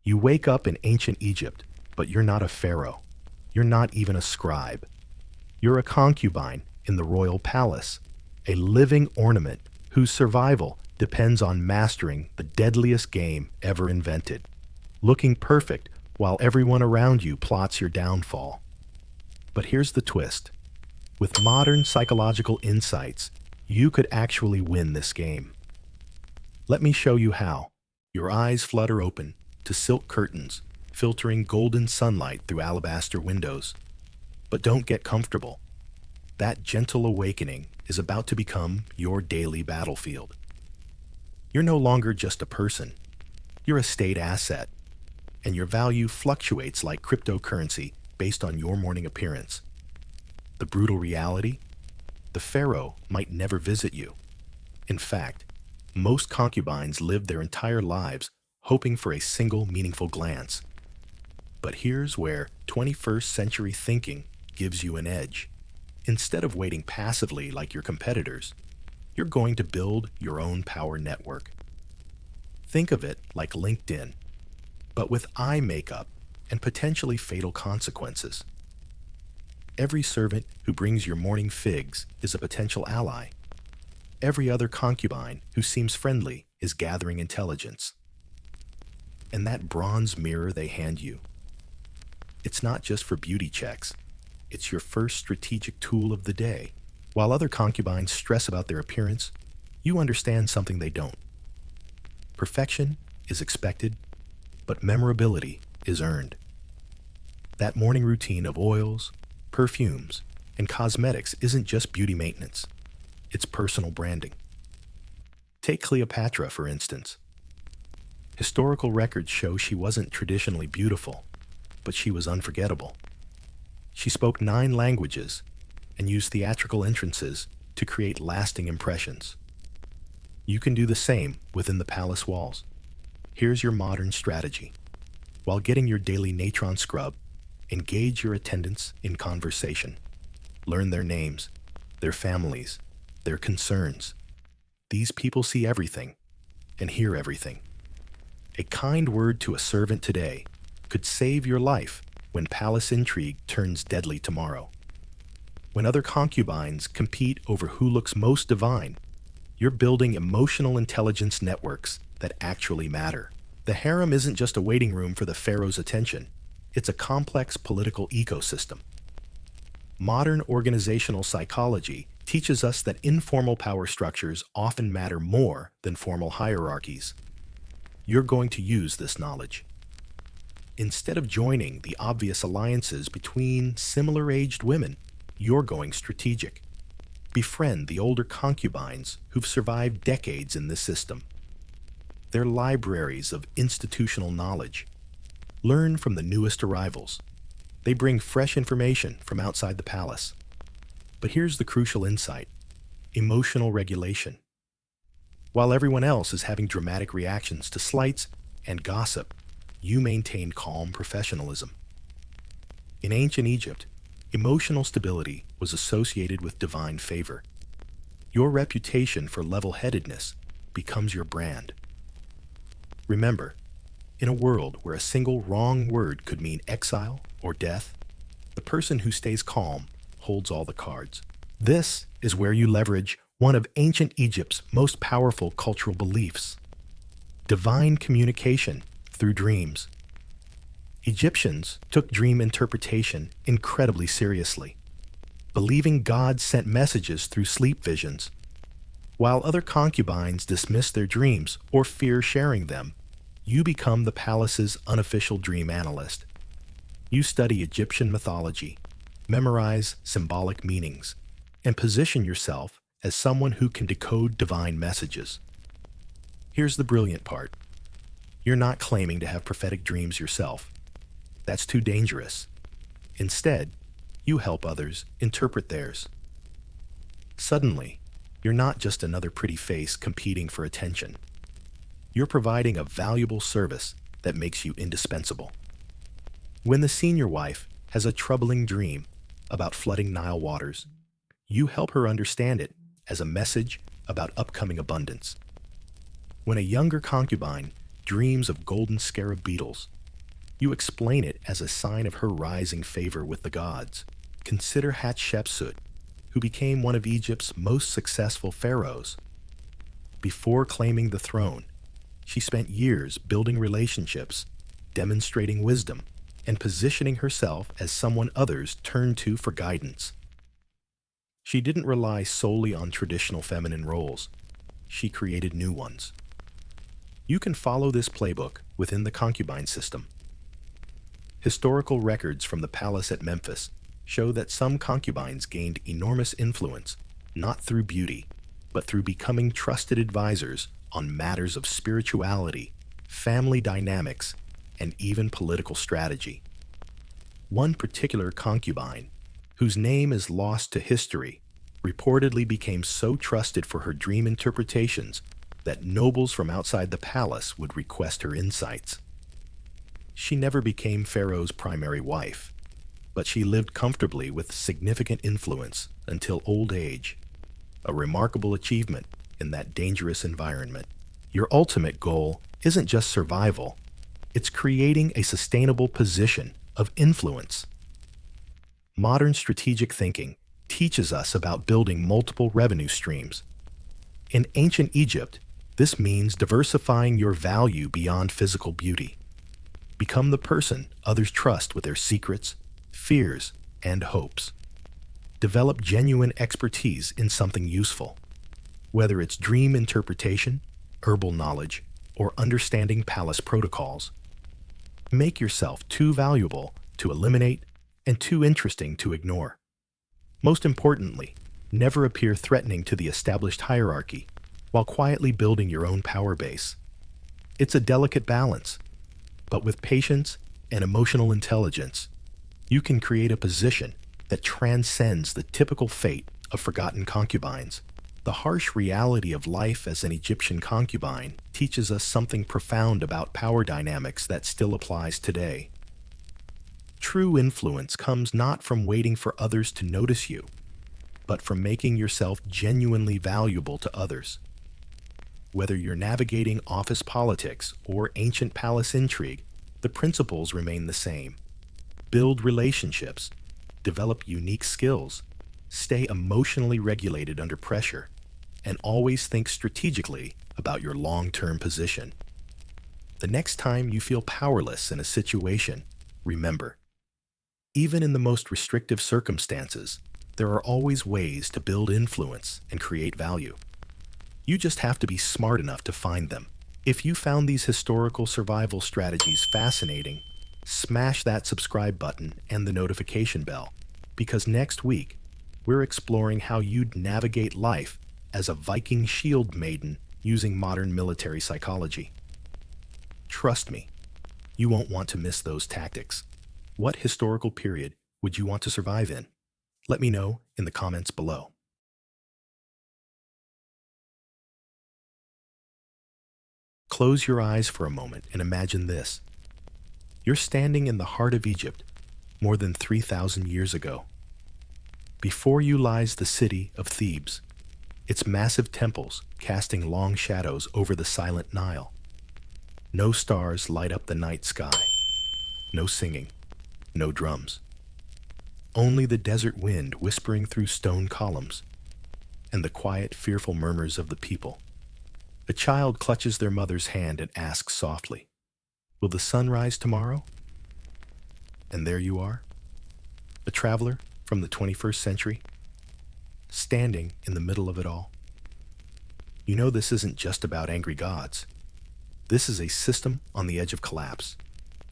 You wake up in ancient Egypt, but you're not a pharaoh. You're not even a scribe. You're a concubine in the royal palace, a living ornament whose survival depends on mastering the deadliest game ever invented, looking perfect while everyone around you plots your downfall. But here's the twist. With modern psychological insights, you could actually win this game. Let me show you how. Your eyes flutter open to silk curtains, filtering golden sunlight through alabaster windows. But don't get comfortable. That gentle awakening is about to become your daily battlefield. You're no longer just a person. You're a state asset, and your value fluctuates like cryptocurrency based on your morning appearance. The brutal reality? The pharaoh might never visit you. In fact, most concubines live their entire lives hoping for a single meaningful glance. But here's where 21st century thinking gives you an edge. Instead of waiting passively like your competitors, you're going to build your own power network. Think of it like LinkedIn, but with eye makeup and potentially fatal consequences. Every servant who brings your morning figs is a potential ally. Every other concubine who seems friendly is gathering intelligence. And that bronze mirror they hand you, it's not just for beauty checks. It's your first strategic tool of the day. While other concubines stress about their appearance, you understand something they don't. Perfection is expected, but memorability is earned. That morning routine of oils, perfumes, and cosmetics isn't just beauty maintenance. It's personal branding. Take Cleopatra, for instance. Historical records show she wasn't traditionally beautiful, but she was unforgettable. She spoke 9 languages and used theatrical entrances to create lasting impressions. You can do the same within the palace walls. Here's your modern strategy. While getting your daily natron scrub, engage your attendants in conversation. Learn their names, their families, their concerns. These people see everything and hear everything. A kind word to a servant today could save your life when palace intrigue turns deadly tomorrow. When other concubines compete over who looks most divine, you're building emotional intelligence networks that actually matter. The harem isn't just a waiting room for the pharaoh's attention. It's a complex political ecosystem. Modern organizational psychology teaches us that informal power structures often matter more than formal hierarchies. You're going to use this knowledge. Instead of joining the obvious alliances between similar-aged women, you're going strategic. Befriend the older concubines who've survived decades in this system. They're libraries of institutional knowledge. Learn from the newest arrivals. They bring fresh information from outside the palace. But here's the crucial insight: emotional regulation. While everyone else is having dramatic reactions to slights and gossip, you maintain calm professionalism. In ancient Egypt, emotional stability was associated with divine favor. Your reputation for level-headedness becomes your brand. Remember, in a world where a single wrong word could mean exile or death, the person who stays calm holds all the cards. This is where you leverage one of ancient Egypt's most powerful cultural beliefs: divine communication through dreams. Egyptians took dream interpretation incredibly seriously, believing God sent messages through sleep visions. While other concubines dismiss their dreams or fear sharing them, you become the palace's unofficial dream analyst. You study Egyptian mythology, memorize symbolic meanings, and position yourself as someone who can decode divine messages. Here's the brilliant part. You're not claiming to have prophetic dreams yourself. That's too dangerous. Instead, you help others interpret theirs. Suddenly, you're not just another pretty face competing for attention. You're providing a valuable service that makes you indispensable. When the senior wife has a troubling dream about flooding Nile waters, you help her understand it as a message about upcoming abundance. When a younger concubine dreams of golden scarab beetles. You explain it as a sign of her rising favor with the gods. Consider Hatshepsut, who became one of Egypt's most successful pharaohs. Before claiming the throne, she spent years building relationships, demonstrating wisdom, and positioning herself as someone others turn to for guidance. She didn't rely solely on traditional feminine roles. She created new ones. You can follow this playbook within the concubine system. Historical records from the palace at Memphis show that some concubines gained enormous influence, not through beauty, but through becoming trusted advisors on matters of spirituality, family dynamics, and even political strategy. One particular concubine, whose name is lost to history, reportedly became so trusted for her dream interpretations that nobles from outside the palace would request her insights. She never became Pharaoh's primary wife, but she lived comfortably with significant influence until old age, a remarkable achievement in that dangerous environment. Your ultimate goal isn't just survival, it's creating a sustainable position of influence. Modern strategic thinking teaches us about building multiple revenue streams. In ancient Egypt, this means diversifying your value beyond physical beauty. Become the person others trust with their secrets, fears, and hopes. Develop genuine expertise in something useful, whether it's dream interpretation, herbal knowledge, or understanding palace protocols. Make yourself too valuable to eliminate and too interesting to ignore. Most importantly, never appear threatening to the established hierarchy while quietly building your own power base. It's a delicate balance, but with patience and emotional intelligence, you can create a position that transcends the typical fate of forgotten concubines. The harsh reality of life as an Egyptian concubine teaches us something profound about power dynamics that still applies today. True influence comes not from waiting for others to notice you, but from making yourself genuinely valuable to others. Whether you're navigating office politics or ancient palace intrigue, the principles remain the same. Build relationships, develop unique skills, stay emotionally regulated under pressure, and always think strategically about your long-term position. The next time you feel powerless in a situation, remember, even in the most restrictive circumstances, there are always ways to build influence and create value. You just have to be smart enough to find them. If you found these historical survival strategies fascinating, smash that subscribe button and the notification bell, because next week, we're exploring how you'd navigate life as a Viking shield maiden using modern military psychology. Trust me, you won't want to miss those tactics. What historical period would you want to survive in? Let me know in the comments below. Close your eyes for a moment and imagine this. You're standing in the heart of Egypt, more than 3,000 years ago. Before you lies the city of Thebes, its massive temples casting long shadows over the silent Nile. No stars light up the night sky. No singing. No drums. Only the desert wind whispering through stone columns, and the quiet, fearful murmurs of the people. A child clutches their mother's hand and asks softly, "Will the sun rise tomorrow?" And there you are, a traveler from the 21st century, standing in the middle of it all. You know this isn't just about angry gods. This is a system on the edge of collapse.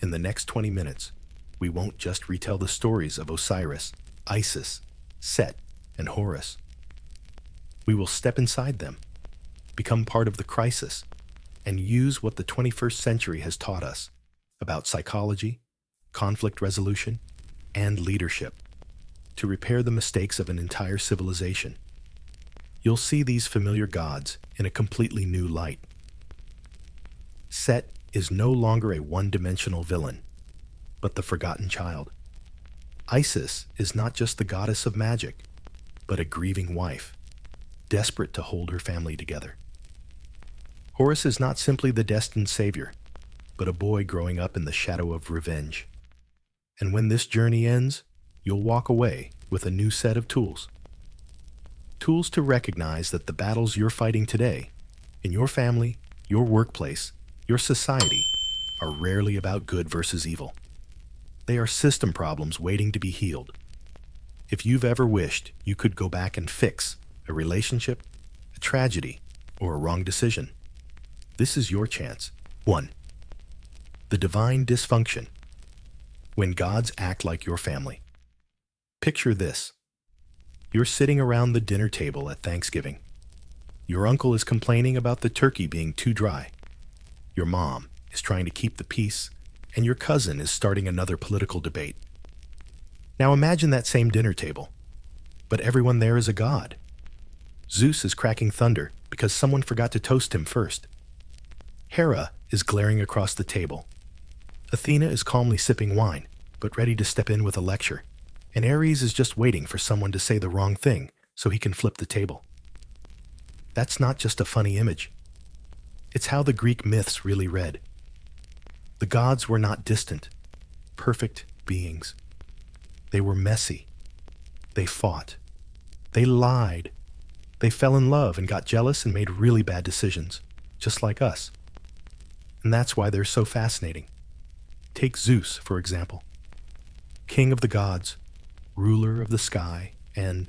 In the next 20 minutes, we won't just retell the stories of Osiris, Isis, Set, and Horus. We will step inside them, become part of the crisis, and use what the 21st century has taught us about psychology, conflict resolution, and leadership to repair the mistakes of an entire civilization. You'll see these familiar gods in a completely new light. Set is no longer a one-dimensional villain, but the forgotten child. Isis is not just the goddess of magic, but a grieving wife, desperate to hold her family together. Horus is not simply the destined savior. but a boy growing up in the shadow of revenge. And when this journey ends, you'll walk away with a new set of tools. Tools to recognize that the battles you're fighting today, in your family, your workplace, your society, are rarely about good versus evil. They are system problems waiting to be healed. If you've ever wished you could go back and fix a relationship, a tragedy, or a wrong decision, this is your chance. 1. The divine dysfunction. When gods act like your family. Picture this. You're sitting around the dinner table at Thanksgiving. Your uncle is complaining about the turkey being too dry. Your mom is trying to keep the peace, and your cousin is starting another political debate. Now imagine that same dinner table, but everyone there is a god. Zeus is cracking thunder because someone forgot to toast him first. Hera is glaring across the table. Athena is calmly sipping wine, but ready to step in with a lecture. And Ares is just waiting for someone to say the wrong thing so he can flip the table. That's not just a funny image. It's how the Greek myths really read. The gods were not distant, perfect beings. They were messy. They fought. They lied. They fell in love and got jealous and made really bad decisions, just like us. And that's why they're so fascinating. Take Zeus, for example. King of the gods, ruler of the sky, and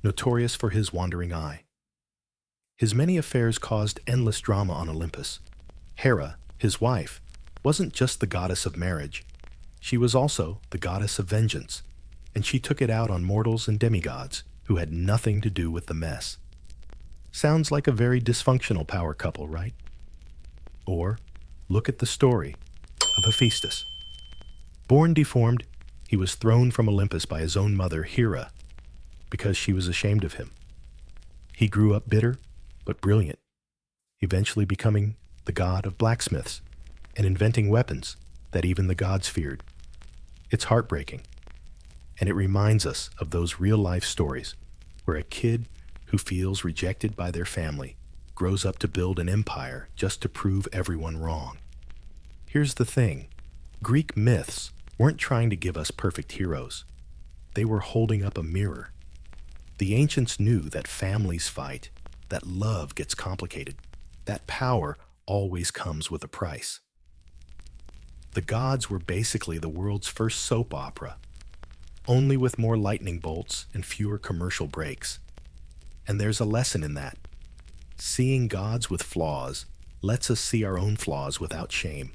notorious for his wandering eye. His many affairs caused endless drama on Olympus. Hera, his wife, wasn't just the goddess of marriage. She was also the goddess of vengeance, and she took it out on mortals and demigods who had nothing to do with the mess. Sounds like a very dysfunctional power couple, right? Or look at the story of Hephaestus. Born deformed, he was thrown from Olympus by his own mother, Hera, because she was ashamed of him. He grew up bitter, but brilliant, eventually becoming the god of blacksmiths and inventing weapons that even the gods feared. It's heartbreaking, and it reminds us of those real-life stories where a kid who feels rejected by their family grows up to build an empire just to prove everyone wrong. Here's the thing. Greek myths weren't trying to give us perfect heroes. They were holding up a mirror. The ancients knew that families fight, that love gets complicated, that power always comes with a price. The gods were basically the world's first soap opera, only with more lightning bolts and fewer commercial breaks. And there's a lesson in that. Seeing gods with flaws lets us see our own flaws without shame.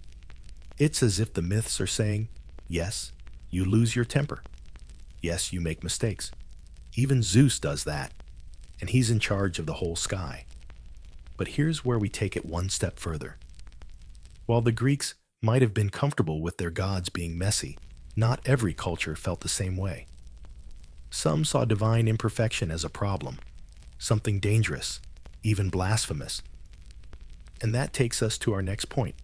It's as if the myths are saying, yes, you lose your temper. Yes, you make mistakes. Even Zeus does that, and he's in charge of the whole sky. But here's where we take it one step further. While the Greeks might have been comfortable with their gods being messy, not every culture felt the same way. Some saw divine imperfection as a problem, something dangerous, even blasphemous. And that takes us to our next point.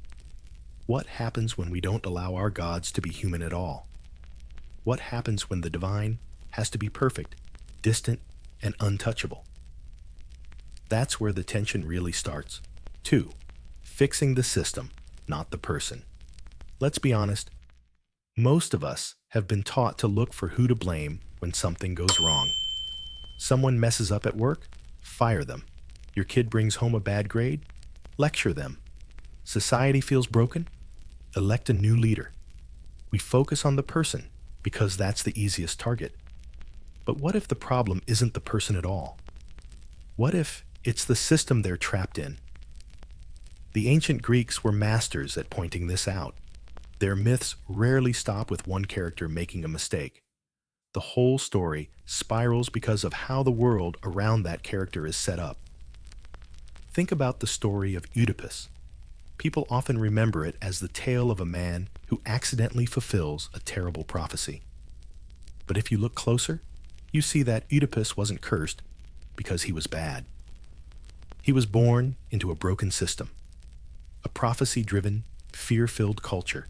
What happens when we don't allow our gods to be human at all? What happens when the divine has to be perfect, distant, and untouchable? That's where the tension really starts. 2. Fixing the system, not the person. Let's be honest. Most of us have been taught to look for who to blame when something goes wrong. Someone messes up at work? Fire them. Your kid brings home a bad grade? Lecture them. Society feels broken? Elect a new leader. We focus on the person because that's the easiest target. But what if the problem isn't the person at all? What if it's the system they're trapped in? The ancient Greeks were masters at pointing this out. Their myths rarely stop with one character making a mistake. The whole story spirals because of how the world around that character is set up. Think about the story of Oedipus. People often remember it as the tale of a man who accidentally fulfills a terrible prophecy. But if you look closer, you see that Oedipus wasn't cursed because he was bad. He was born into a broken system, a prophecy-driven, fear-filled culture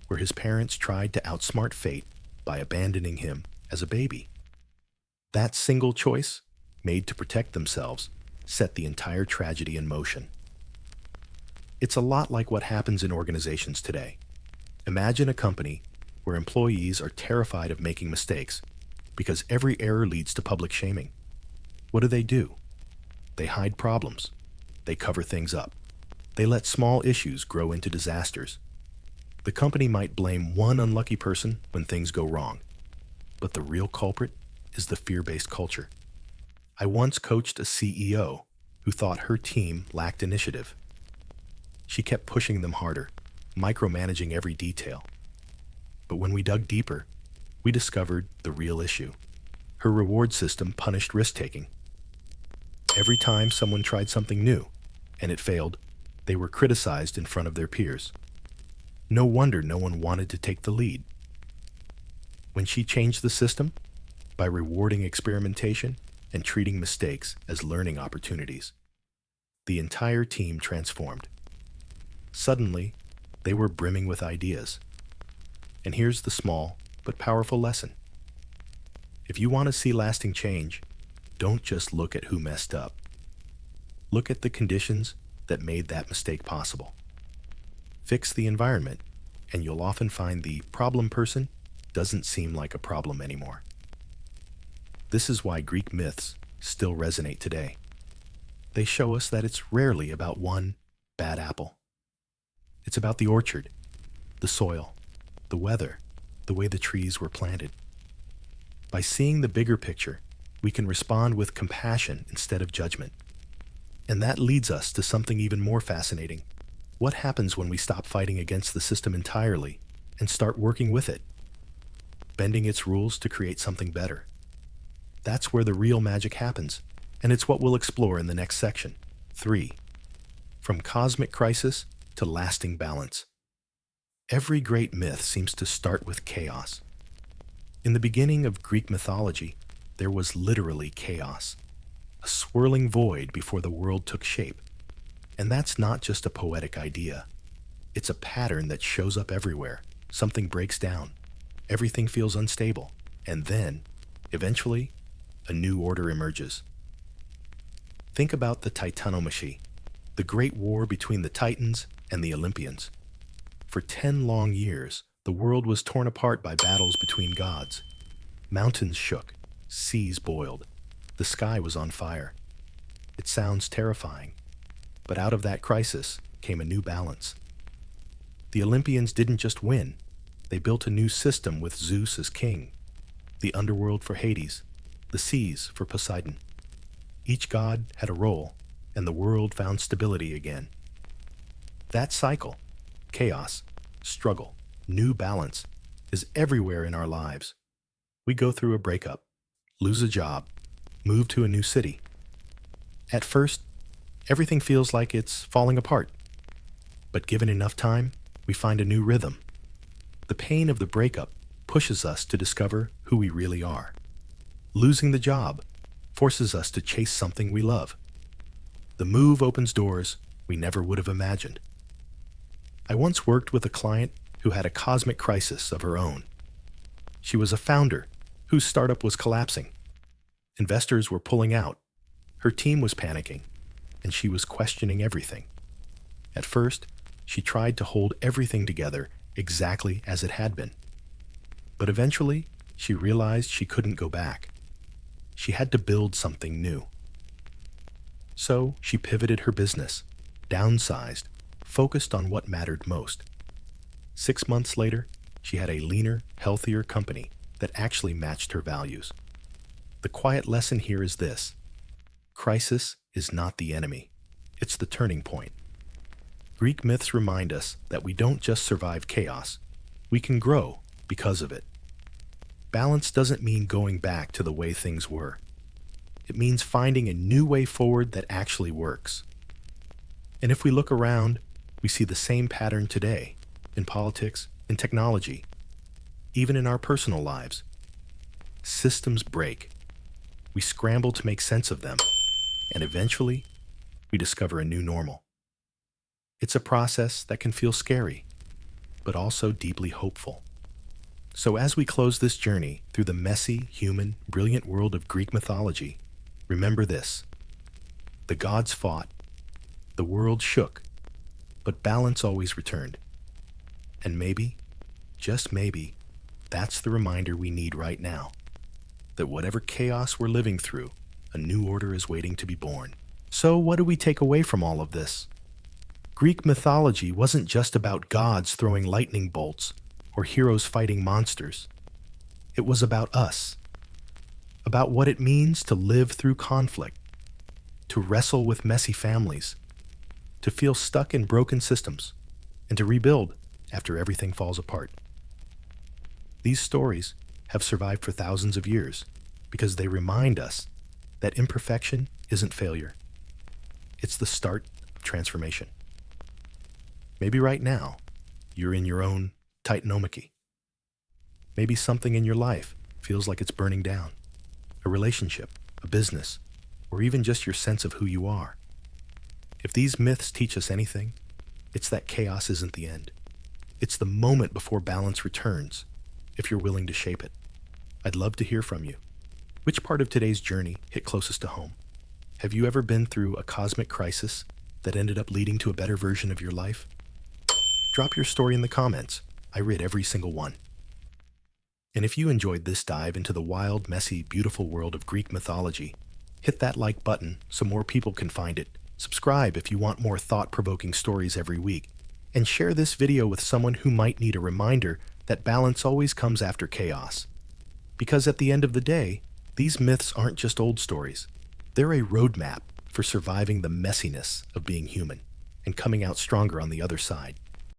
where his parents tried to outsmart fate by abandoning him as a baby. That single choice, made to protect themselves, set the entire tragedy in motion. It's a lot like what happens in organizations today. Imagine a company where employees are terrified of making mistakes because every error leads to public shaming. What do? They hide problems. They cover things up. They let small issues grow into disasters. The company might blame one unlucky person when things go wrong, but the real culprit is the fear-based culture. I once coached a CEO who thought her team lacked initiative. She kept pushing them harder, micromanaging every detail. But when we dug deeper, we discovered the real issue. Her reward system punished risk-taking. Every time someone tried something new, and it failed, they were criticized in front of their peers. No wonder no one wanted to take the lead. When she changed the system, by rewarding experimentation and treating mistakes as learning opportunities, the entire team transformed. Suddenly, they were brimming with ideas. And here's the small but powerful lesson. If you want to see lasting change, don't just look at who messed up. Look at the conditions that made that mistake possible. Fix the environment, and you'll often find the problem person doesn't seem like a problem anymore. This is why Greek myths still resonate today. They show us that it's rarely about one bad apple. It's about the orchard, the soil, the weather, the way the trees were planted. By seeing the bigger picture, we can respond with compassion instead of judgment. And that leads us to something even more fascinating. What happens when we stop fighting against the system entirely and start working with it, bending its rules to create something better? That's where the real magic happens, and it's what we'll explore in the next section. 3. From cosmic crisis to lasting balance. Every great myth seems to start with chaos. In the beginning of Greek mythology, there was literally chaos, a swirling void before the world took shape. And that's not just a poetic idea. It's a pattern that shows up everywhere. Something breaks down. Everything feels unstable. And then, eventually, a new order emerges. Think about the Titanomachy, the great war between the Titans and the Olympians. For 10 long years, the world was torn apart by battles between gods. Mountains shook, seas boiled, the sky was on fire. It sounds terrifying, but out of that crisis came a new balance. The Olympians didn't just win, they built a new system with Zeus as king, the underworld for Hades, the seas for Poseidon. Each god had a role, and the world found stability again. That cycle, chaos, struggle, new balance, is everywhere in our lives. We go through a breakup, lose a job, move to a new city. At first, everything feels like it's falling apart. But given enough time, we find a new rhythm. The pain of the breakup pushes us to discover who we really are. Losing the job forces us to chase something we love. The move opens doors we never would have imagined. I once worked with a client who had a cosmic crisis of her own. She was a founder whose startup was collapsing. Investors were pulling out. Her team was panicking, and she was questioning everything. At first, she tried to hold everything together exactly as it had been. But eventually, she realized she couldn't go back. She had to build something new. So she pivoted her business, downsized, focused on what mattered most. 6 months later, she had a leaner, healthier company that actually matched her values. The quiet lesson here is this: crisis is not the enemy, it's the turning point. Greek myths remind us that we don't just survive chaos, we can grow because of it. Balance doesn't mean going back to the way things were. It means finding a new way forward that actually works. And if we look around, we see the same pattern today, in politics, in technology, even in our personal lives. Systems break. We scramble to make sense of them, and eventually, we discover a new normal. It's a process that can feel scary, but also deeply hopeful. So as we close this journey through the messy, human, brilliant world of Greek mythology, remember this: the gods fought, the world shook, but balance always returned. And maybe, just maybe, that's the reminder we need right now, that whatever chaos we're living through, a new order is waiting to be born. So what do we take away from all of this? Greek mythology wasn't just about gods throwing lightning bolts or heroes fighting monsters. It was about us, about what it means to live through conflict, to wrestle with messy families, to feel stuck in broken systems, and to rebuild after everything falls apart. These stories have survived for thousands of years because they remind us that imperfection isn't failure. It's the start of transformation. Maybe right now, you're in your own titanomachy. Maybe something in your life feels like it's burning down. A relationship, a business, or even just your sense of who you are. If these myths teach us anything, it's that chaos isn't the end. It's the moment before balance returns, if you're willing to shape it. I'd love to hear from you. Which part of today's journey hit closest to home? Have you ever been through a cosmic crisis that ended up leading to a better version of your life? Drop your story in the comments. I read every single one. And if you enjoyed this dive into the wild, messy, beautiful world of Greek mythology, hit that like button so more people can find it. Subscribe if you want more thought-provoking stories every week. And share this video with someone who might need a reminder that balance always comes after chaos. Because at the end of the day, these myths aren't just old stories. They're a roadmap for surviving the messiness of being human and coming out stronger on the other side.